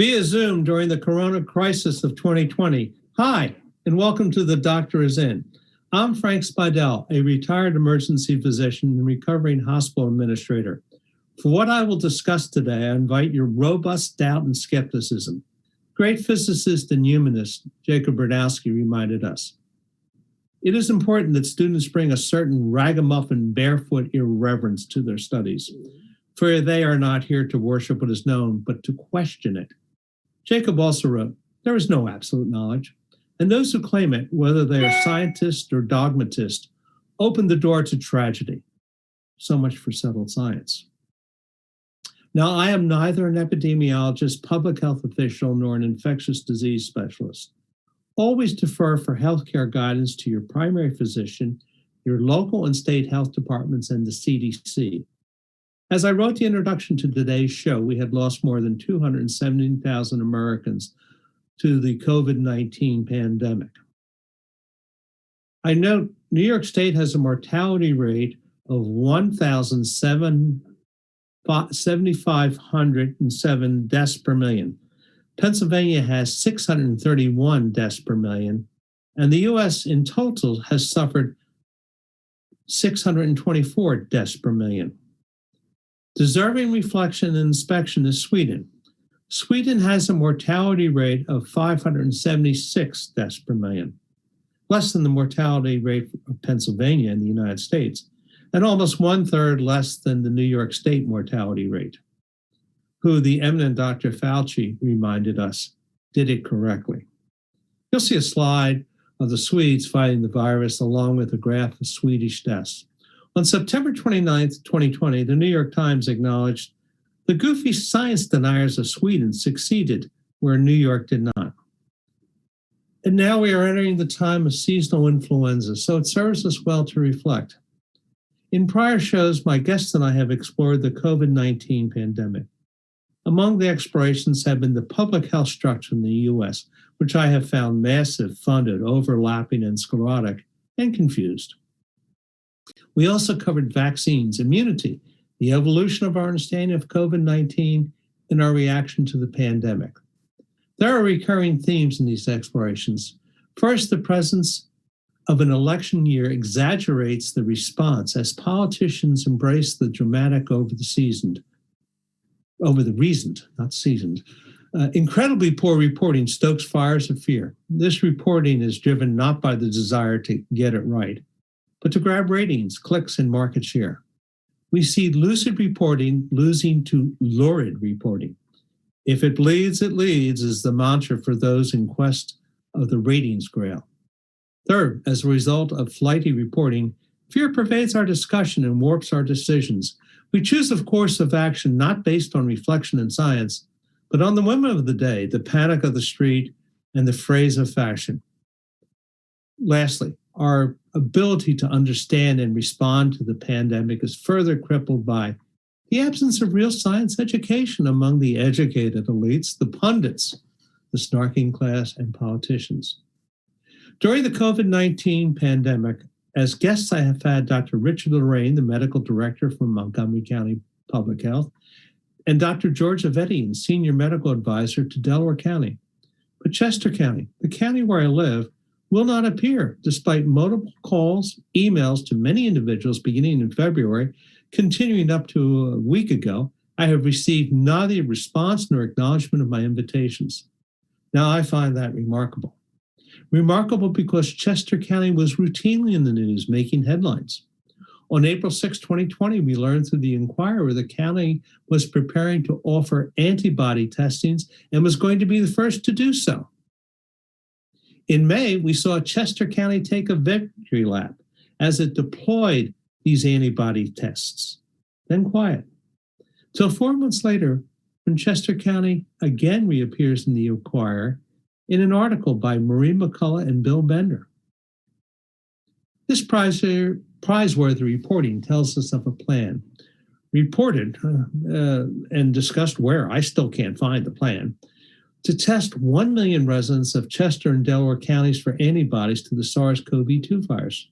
via Zoom during the corona crisis of 2020. Hi, and welcome to The Doctor Is In. I'm Frank Speidel, a retired emergency physician and recovering hospital administrator. For what I will discuss today, I invite your robust doubt and skepticism. Great physicist and humanist Jacob Bernowski reminded us. It is important that students bring a certain ragamuffin, barefoot irreverence to their studies, for they are not here to worship what is known, but to question it. Jacob also wrote, there is no absolute knowledge, and those who claim it, whether they are scientists or dogmatists, open the door to tragedy. So much for settled science. Now, I am neither an epidemiologist, public health official, nor an infectious disease specialist. Always defer for healthcare guidance to your primary physician, your local and state health departments, and the CDC. As I wrote the introduction to today's show, we had lost more than 270,000 Americans to the COVID-19 pandemic. I note New York State has a mortality rate of 1,707 deaths per million. Pennsylvania has 631 deaths per million, and the U.S. in total has suffered 624 deaths per million. Deserving reflection and inspection is Sweden. Sweden has a mortality rate of 576 deaths per million, less than the mortality rate of Pennsylvania in the United States, and almost 1/3 less than the New York State mortality rate, who the eminent Dr. Fauci reminded us did it correctly. You'll see a slide of the Swedes fighting the virus along with a graph of Swedish deaths. On September 29th, 2020, the New York Times acknowledged the goofy science deniers of Sweden succeeded where New York did not. And now we are entering the time of seasonal influenza, so it serves us well to reflect. In prior shows, my guests and I have explored the COVID-19 pandemic. Among the explorations have been the public health structure in the U.S., which I have found massive, funded, overlapping, and sclerotic, and confused. We also covered vaccines, immunity, the evolution of our understanding of COVID-19, and our reaction to the pandemic. There are recurring themes in these explorations. First, the presence of an election year exaggerates the response as politicians embrace the dramatic incredibly poor reporting stokes fires of fear. This reporting is driven not by the desire to get it right, but to grab ratings, clicks, and market share. We see lucid reporting losing to lurid reporting. If it bleeds, it leads is the mantra for those in quest of the ratings grail. Third, as a result of flighty reporting, fear pervades our discussion and warps our decisions. We choose a course of action not based on reflection and science, but on the whim of the day, the panic of the street, and the phrase of fashion. Lastly, our ability to understand and respond to the pandemic is further crippled by the absence of real science education among the educated elites, the pundits, the snarking class, and politicians. During the COVID-19 pandemic, as guests, I have had Dr. Richard Lorraine, the medical director from Montgomery County Public Health, and Dr. George Avedian, senior medical advisor to Delaware County. But Chester County, the county where I live, will not appear, despite multiple calls, emails to many individuals beginning in February, continuing up to a week ago. I have received neither a response nor acknowledgement of my invitations. Now, I find that remarkable. Remarkable because Chester County was routinely in the news, making headlines. On April 6, 2020, we learned through the Inquirer the county was preparing to offer antibody testings and was going to be the first to do so. In May, we saw Chester County take a victory lap as it deployed these antibody tests. Then quiet. Till 4 months later, when Chester County again reappears in the Inquirer in an article by Marie McCullough and Bill Bender. This prizeworthy reporting tells us of a plan, reported and discussed where, I still can't find the plan, to test 1 million residents of Chester and Delaware counties for antibodies to the SARS-CoV-2 virus.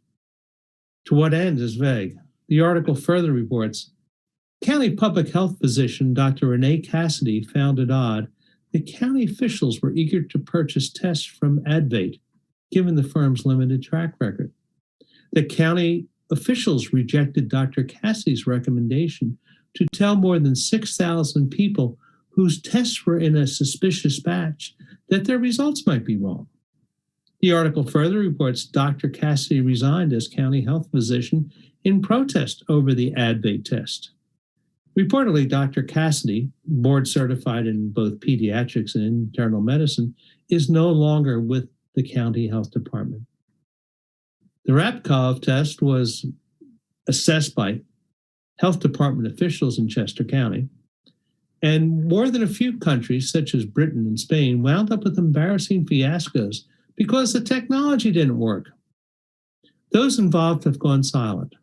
To what end is vague. The article further reports, County public health physician Dr. Renee Cassidy found it odd The county officials were eager to purchase tests from Advait, given the firm's limited track record. The county officials rejected Dr. Cassie's recommendation to tell more than 6,000 people whose tests were in a suspicious batch that their results might be wrong. The article further reports Dr. Cassie resigned as county health physician in protest over the Advait test. Reportedly, Dr. Cassidy, board certified in both pediatrics and internal medicine, is no longer with the county health department. The Rapkov test was assessed by health department officials in Chester County, and more than a few countries, such as Britain and Spain, wound up with embarrassing fiascos because the technology didn't work. Those involved have gone silent.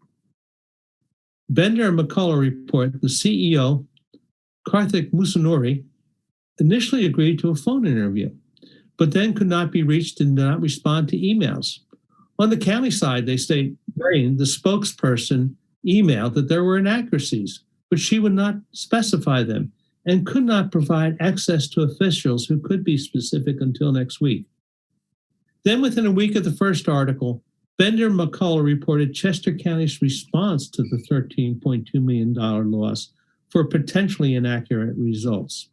Bender and McCullough report the CEO, Karthik Musunuri, initially agreed to a phone interview, but then could not be reached and did not respond to emails. On the county side, they state the spokesperson emailed that there were inaccuracies, but she would not specify them and could not provide access to officials who could be specific until next week. Then within a week of the first article, Bender and McCullough reported Chester County's response to the $13.2 million loss for potentially inaccurate results.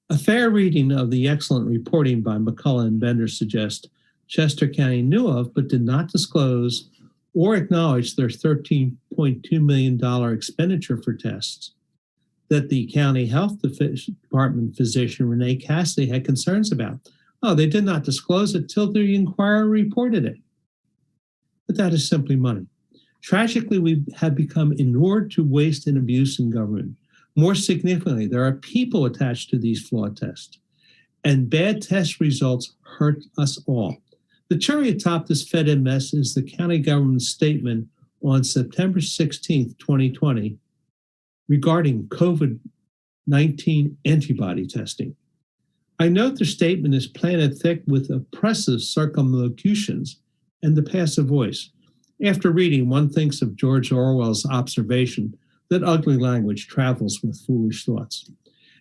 A fair reading of the excellent reporting by McCullough and Bender suggests Chester County knew of but did not disclose or acknowledge their $13.2 million expenditure for tests, that the county health department physician, Renee Cassidy, had concerns about. Oh, they did not disclose it till the Inquirer reported it. But that is simply money. Tragically, we have become inured to waste and abuse in government. More significantly, there are people attached to these flawed tests, and bad test results hurt us all. The cherry atop this fed-in mess is the county government's statement on September 16, 2020, regarding COVID-19 antibody testing. I note their statement is planted thick with oppressive circumlocutions and the passive voice. After reading, one thinks of George Orwell's observation that ugly language travels with foolish thoughts.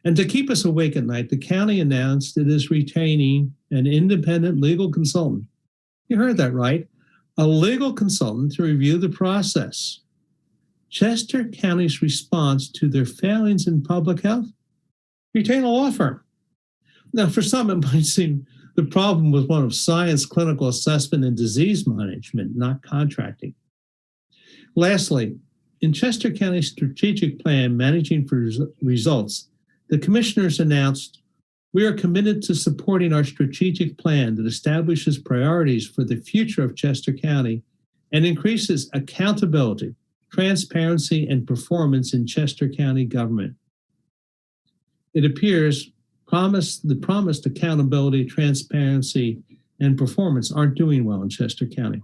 And to keep us awake at night, the county announced it is retaining an independent legal consultant. You heard that right, a legal consultant to review the process. Chester County's response to their failings in public health? Retain a law firm. Now, for some, it might seem the problem was one of science, clinical assessment, and disease management, not contracting. Lastly, in Chester County's strategic plan, Managing for Results, the commissioners announced, we are committed to supporting our strategic plan that establishes priorities for the future of Chester County and increases accountability, transparency, and performance in Chester County government. It appears the promised accountability, transparency, and performance aren't doing well in Chester County.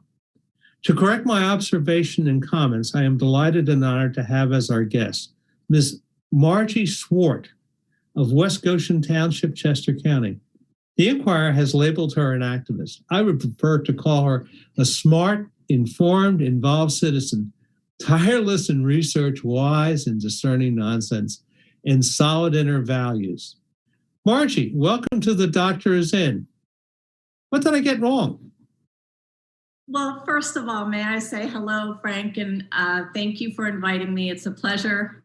To correct my observation and comments, I am delighted and honored to have as our guest Ms. Margie Swart of West Goshen Township, Chester County. The Inquirer has labeled her an activist. I would prefer to call her a smart, informed, involved citizen, tireless in research, wise in discerning nonsense, and solid in her values. Margie, welcome to The Doctor Is In. What did I get wrong? Well, first of all, may I say hello, Frank, and thank you for inviting me. It's a pleasure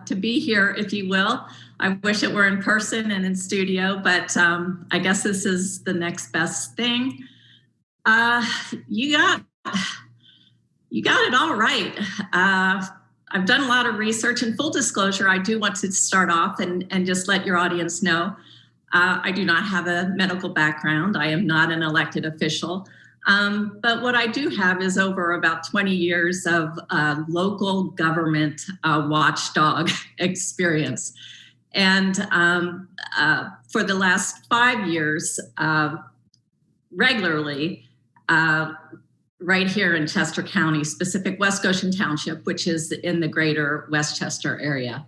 to be here, if you will. I wish it were in person and in studio, but I guess this is the next best thing. You got it all right. I've done a lot of research, and full disclosure, I do want to start off and just let your audience know I do not have a medical background. I am not an elected official. But what I do have is over about 20 years of local government watchdog experience. And for the last 5 years, regularly, right here in Chester County, specific West Goshen Township, which is in the greater Westchester area.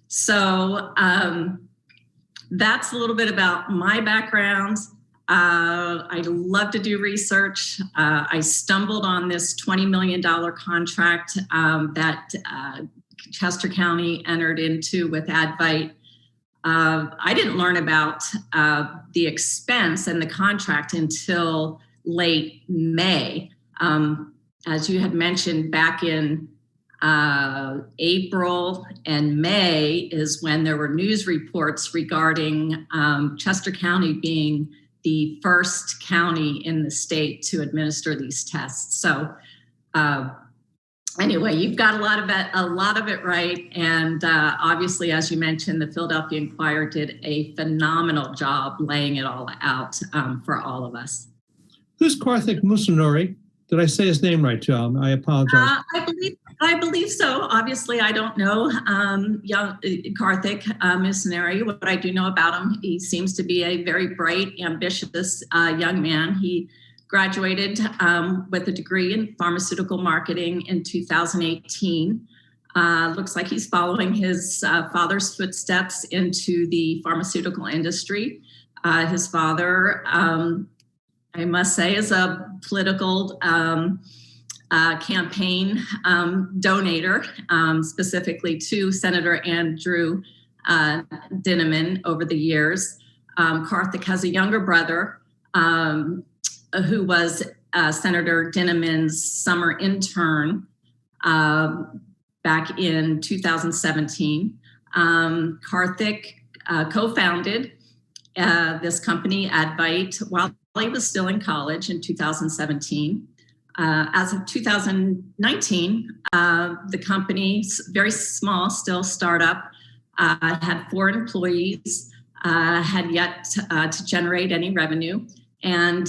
So that's a little bit about my background. I love to do research. I stumbled on this $20 million contract that Chester County entered into with Advait I didn't learn about the expense and the contract until late May. As you had mentioned, back in April and May is when there were news reports regarding Chester County being the first county in the state to administer these tests. So anyway, you've got a lot of it right. And obviously, as you mentioned, the Philadelphia Inquirer did a phenomenal job laying it all out for all of us. Who's Karthik Musunuri? Did I say his name right, Joe? I apologize. I believe so. Obviously, I don't know young Karthik Musunuri. What I do know about him, he seems to be a very bright, ambitious young man. He graduated with a degree in pharmaceutical marketing in 2018. Looks like he's following his father's footsteps into the pharmaceutical industry. His father, I must say, is a political campaign donator, specifically to Senator Andrew Dinniman over the years. Karthik has a younger brother who was Senator Dinniman's summer intern back in 2017. Karthik co-founded this company, Advite, while he was still in college in 2017. As of 2019, the company, very small, still startup, had 4 employees, had yet to generate any revenue, and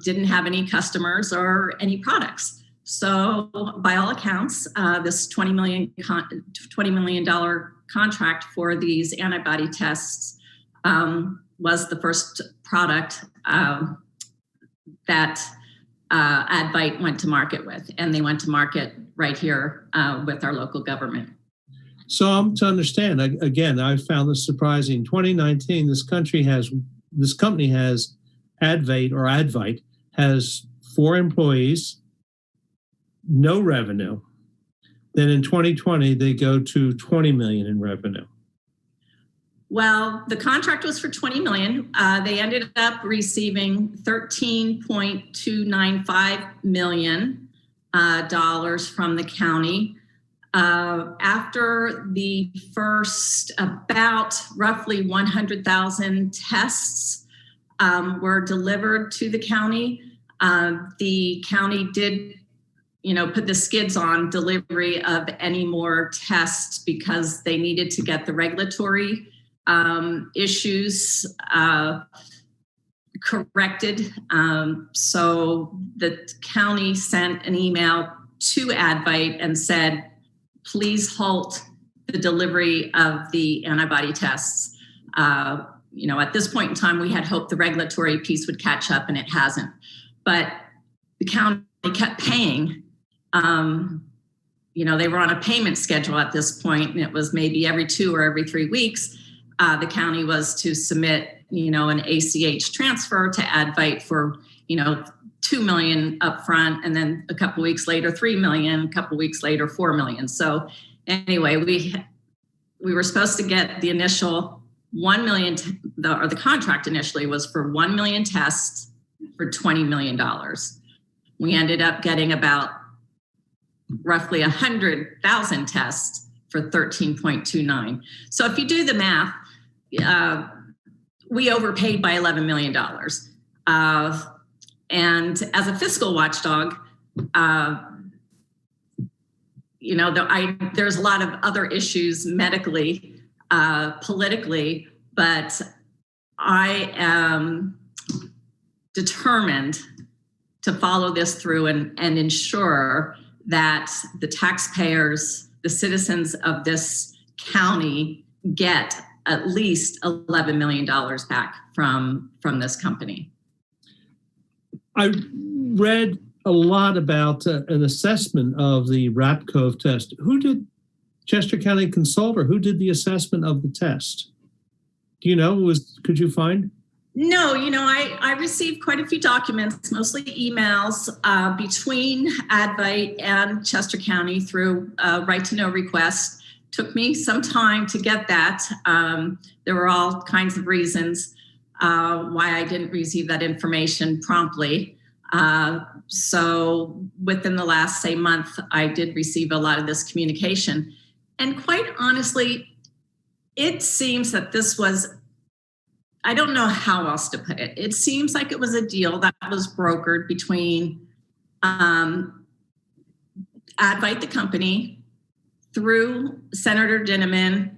didn't have any customers or any products. So by all accounts, this $20 million contract for these antibody tests was the first product that Advite went to market with, and they went to market right here with our local government. So to understand, again, I found this surprising. 2019, this company has Advite has 4 employees, no revenue. Then in 2020, they go to 20 million in revenue. Well, the contract was for 20 million. They ended up receiving $13.295 million dollars from the county. After the first about roughly 100,000 tests were delivered to the county did, put the skids on delivery of any more tests because they needed to get the regulatory issues corrected. So the county sent an email to Advite and said, please halt the delivery of the antibody tests. At this point in time, we had hoped the regulatory piece would catch up, and it hasn't. But the county kept paying. They were on a payment schedule at this point, and it was maybe every 2 or every 3 weeks. The county was to submit, an ACH transfer to Advite for, $2 million upfront, and then a couple weeks later, $3 million, a couple weeks later, $4 million. So anyway, we were supposed to get the initial 1 million, the contract initially was for 1 million tests for $20 million. We ended up getting about roughly 100,000 tests for 13.29. So if you do the math, we overpaid by $11 million. And as a fiscal watchdog, there's a lot of other issues medically, politically, but I am determined to follow this through and ensure that the taxpayers, the citizens of this county, get at least $11 million back from this company. I read a lot about an assessment of the RAPCOV test. Who did Chester County consult, or who did the assessment of the test? Do you know? Could you find? No, I received quite a few documents, mostly emails between Advite and Chester County through right to know request. Took me some time to get that. There were all kinds of reasons why I didn't receive that information promptly. So within the last, say, month, I did receive a lot of this communication. And quite honestly, it seems that this was, I don't know how else to put it. It seems like it was a deal that was brokered between Advite, the company, through Senator Dinniman,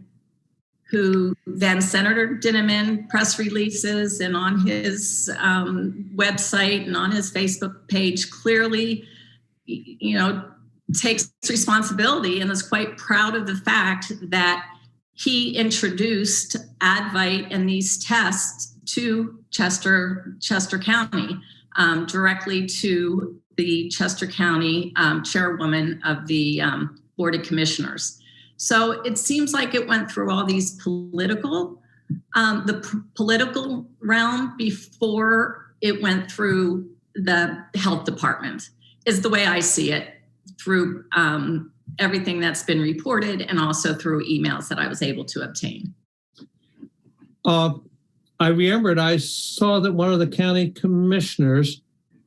who then Senator Dinniman press releases and on his website and on his Facebook page clearly, takes responsibility and is quite proud of the fact that he introduced Advite and these tests to Chester County, directly to the Chester County chairwoman of the Board of Commissioners. So it seems like it went through all these political realm before it went through the health department, is the way I see it, through everything that's been reported and also through emails that I was able to obtain. I remembered I saw that one of the county commissioners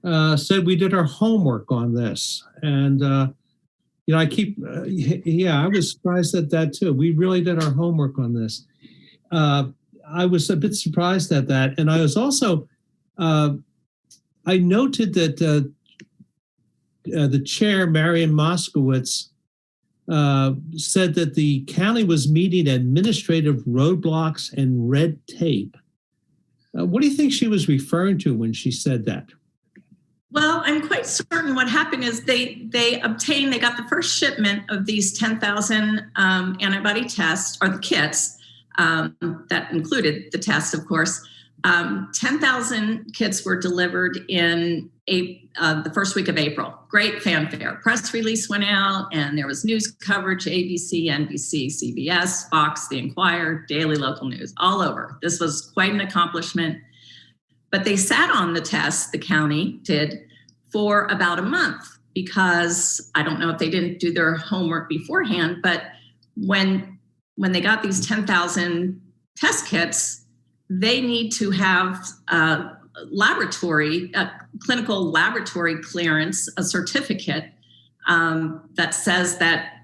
said we did our homework on this. And, I was surprised at that too. We really did our homework on this. I was a bit surprised at that. And I was also, I noted that the chair, Marian Moskowitz, said that the county was meeting administrative roadblocks and red tape. What do you think she was referring to when she said that? Well, I'm quite certain what happened is they got the first shipment of these 10,000 antibody tests, or the kits, that included the test, of course. 10,000 kits were delivered in the first week of April. Great fanfare. Press release went out and there was news coverage, ABC, NBC, CBS, Fox, The Inquirer, Daily Local News, all over. This was quite an accomplishment. But they sat on the test, the county did, for about a month, because I don't know if they didn't do their homework beforehand, but when they got these 10,000 test kits, they need to have clinical laboratory clearance, a certificate that says that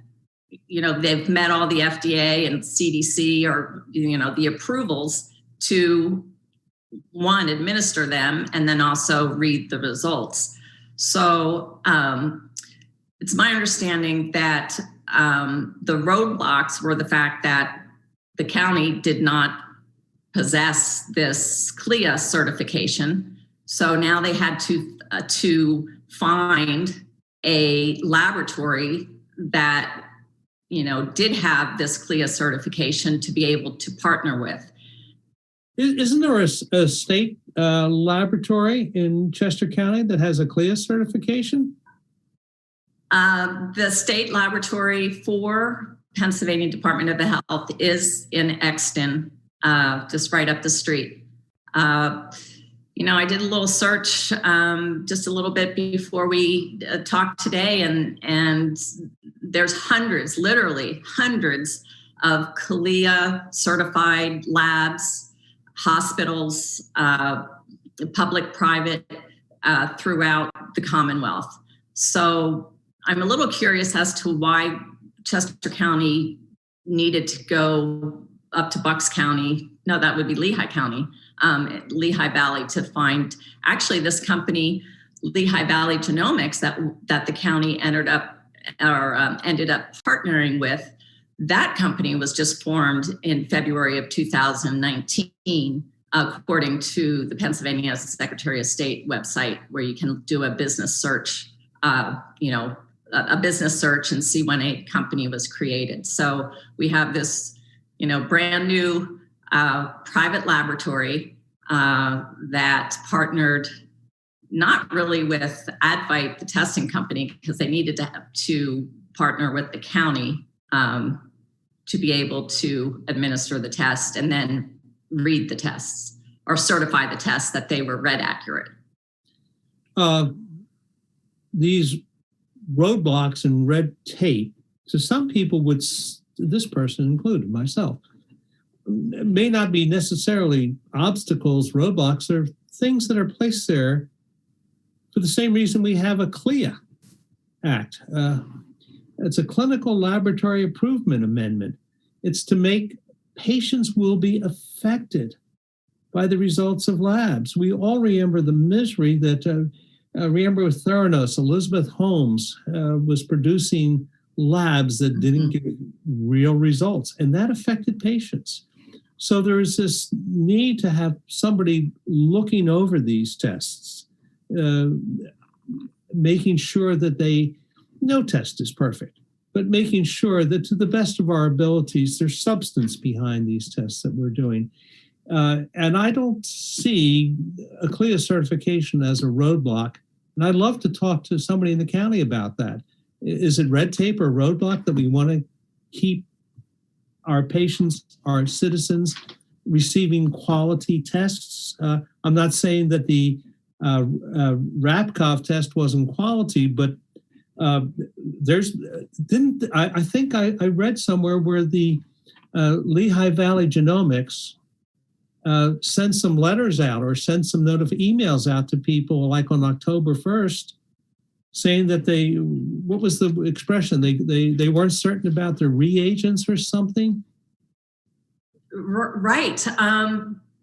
they've met all the FDA and CDC or the approvals to administer them and then also read the results. So it's my understanding that the roadblocks were the fact that the county did not possess this CLIA certification. So now they had to find a laboratory that did have this CLIA certification to be able to partner with. Isn't there a state laboratory in Chester County that has a CLIA certification? The state laboratory for Pennsylvania Department of Health is in Exton, just right up the street. I did a little search just a little bit before we talked today, and there's literally hundreds of CLIA certified labs, hospitals, public, private, throughout the Commonwealth. So I'm a little curious as to why Chester County needed to go up to Bucks County. No, that would be Lehigh County, Lehigh Valley, to find actually this company, Lehigh Valley Genomics, that the county ended up partnering with. That company was just formed in February of 2019, according to the Pennsylvania Secretary of State website, where you can do a business search, a business search and see when a company was created. So we have this, brand new private laboratory that partnered not really with Advite, the testing company, because they needed to partner with the county to be able to administer the test and then read the tests or certify the tests that they were read accurate. These roadblocks and red tape, so some people would this person included, myself. It may not be necessarily obstacles, roadblocks, or things that are placed there for the same reason we have a CLIA Act. It's a clinical laboratory improvement amendment. It's to make patients will be affected by the results of labs. We all remember the misery that, remember with Theranos, Elizabeth Holmes was producing labs that didn't give real results, and that affected patients. So there is this need to have somebody looking over these tests, making sure that no test is perfect, but making sure that to the best of our abilities, there's substance behind these tests that we're doing. And I don't see a CLIA certification as a roadblock. And I'd love to talk to somebody in the county about that. Is it red tape or roadblock that we want to keep our patients, our citizens, receiving quality tests? I'm not saying that the RAPCOV test wasn't quality, but I think I read somewhere where the Lehigh Valley Genomics sent some letters out or sent some emails out to people like on October 1st saying that what was the expression? They weren't certain about their reagents or something? Right.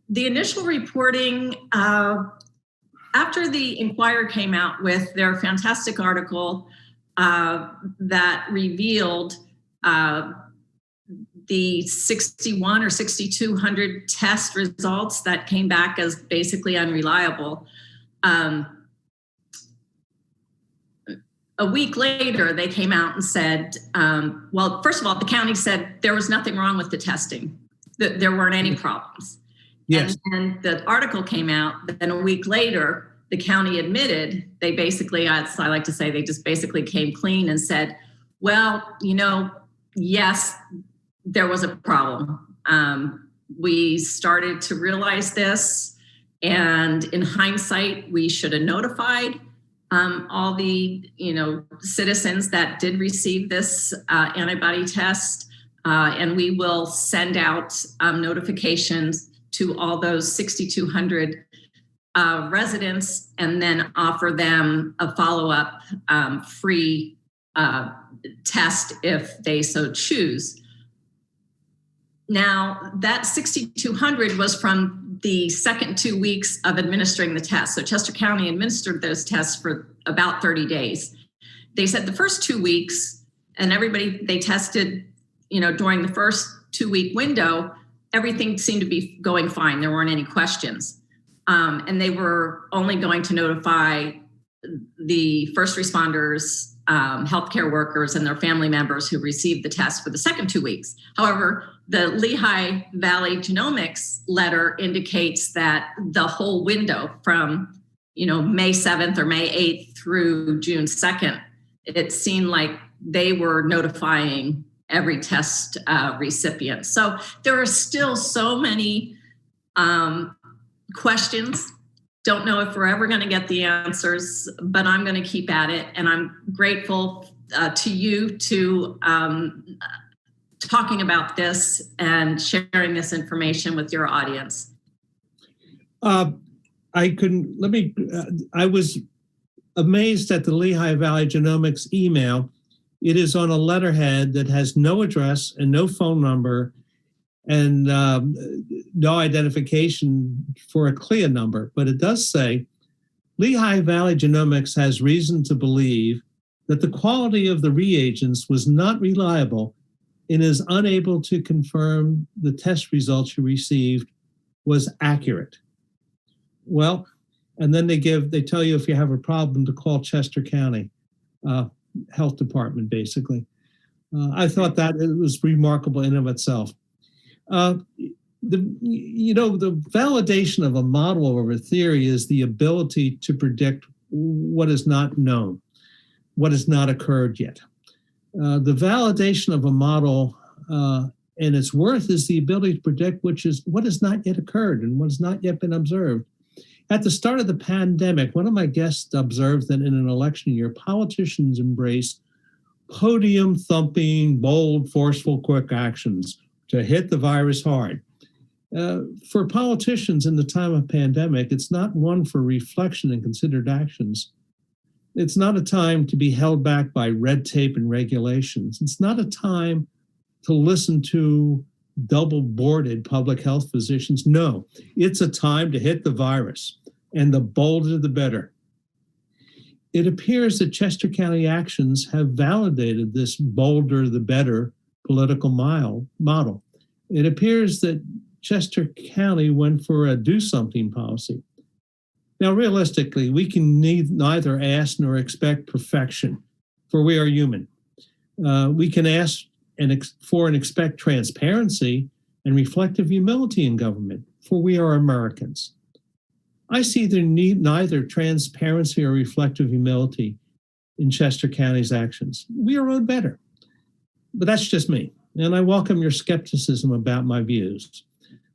The initial reporting, after the Inquirer came out with their fantastic article that revealed the 61 or 6,200 test results that came back as basically unreliable. A week later, they came out and said, well, first of all, the county said there was nothing wrong with the testing, that there weren't any problems. Yes. And the article came out, then a week later, the county admitted, they basically, as I like to say, they just basically came clean and said, well, yes, there was a problem. We started to realize this, and in hindsight, we should have notified all the citizens that did receive this antibody test, and we will send out notifications to all those 6,200 residents, and then offer them a follow-up free test if they so choose. Now, that 6,200 was from the second 2 weeks of administering the test. So Chester County administered those tests for about 30 days. They said the first 2 weeks, and everybody they tested, during the first 2-week window, everything seemed to be going fine. There weren't any questions. And they were only going to notify the first responders, healthcare workers, and their family members who received the test for the second 2 weeks. However, the Lehigh Valley Genomics letter indicates that the whole window from, May 7th or May 8th through June 2nd, it seemed like they were notifying every test recipient. So there are still so many questions. Don't know if we're ever going to get the answers, but I'm going to keep at it. And I'm grateful to you to talking about this and sharing this information with your audience. I was amazed at the Lehigh Valley Genomics email. It is on a letterhead that has no address and no phone number and no identification for a CLIA number, but it does say, Lehigh Valley Genomics has reason to believe that the quality of the reagents was not reliable and is unable to confirm the test results you received was accurate. Well, and then they tell you if you have a problem to call Chester County Health Department, basically. I thought that it was remarkable in of itself. The validation of a model or a theory is the ability to predict what is not known, what has not occurred yet. The validation of a model and its worth is the ability to predict what has not yet occurred and what has not yet been observed. At the start of the pandemic, one of my guests observed that in an election year, politicians embrace podium thumping, bold, forceful, quick actions to hit the virus hard. For politicians in the time of pandemic, it's not one for reflection and considered actions. It's not a time to be held back by red tape and regulations. It's not a time to listen to double-boarded public health physicians. No, it's a time to hit the virus, and the bolder the better. It appears that Chester County actions have validated this bolder the better political model. It appears that Chester County went for a do something policy. Now, realistically, we can neither ask nor expect perfection, for we are human. We can ask and expect transparency and reflective humility in government, for we are Americans. I see neither transparency or reflective humility in Chester County's actions. We are owed better. But that's just me, and I welcome your skepticism about my views.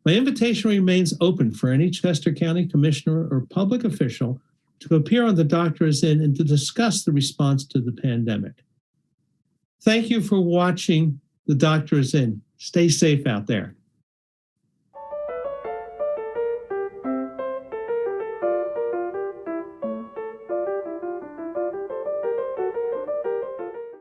My invitation remains open for any Chester County commissioner or public official to appear on The Doctor Is In and to discuss the response to the pandemic. Thank you for watching The Doctor Is In. Stay safe out there.